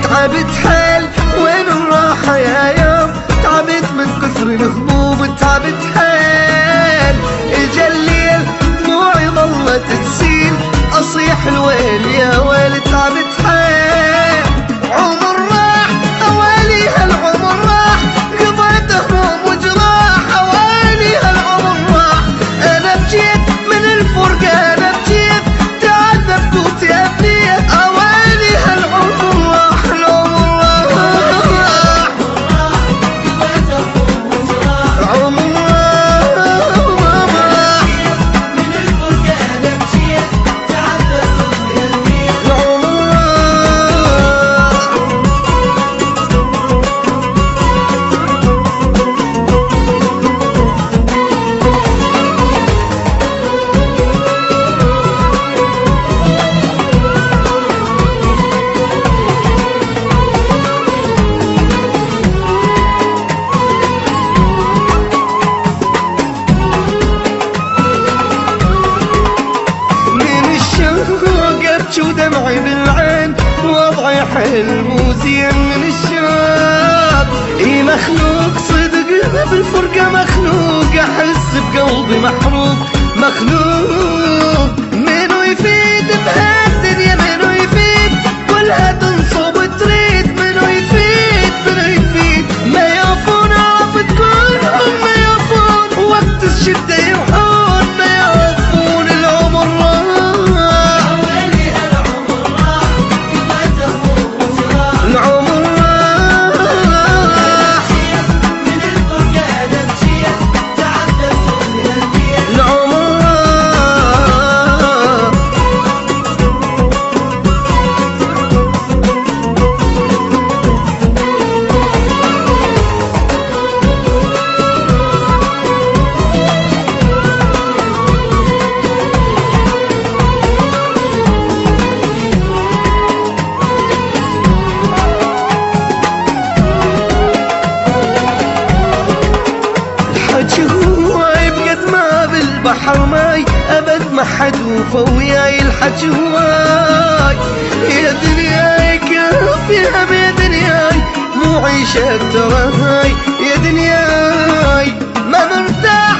تعبت حيل وين الراحة يا يوم، تعبت من كثر الهموم، تعبت حيل اجا الليل دموعي ظلت تسيل، اصيح الويل يا ويل. تعبت حيل عمر راح اوالي هالعمر راح، قضيت هموم وجراح اوالي هالعمر راح. انا بجيت من الفرقة انا بجيت تعذبت وتأذيت اوالي هالعمر راح. ودمعي بالعين وضعي حلو زين من الشوق، اي مخلوق صدق بالفرقة مخلوق، احس بقلبي محروق مخلوق. منو يفيد بهالدنيا منو يفيد، كلها تنصب تريد. منو يفيد منو يفيد، ما يوفون عرفت كلهم ما يوفون، وقت الشدة يروحون ما يوفون. العمر بحر ماي ابد ما حد وفى وياي الحكي هواي. يا دنياي كافيها يا دنياي مو عيشة ترى هاي، يا دنياي ما مرتاح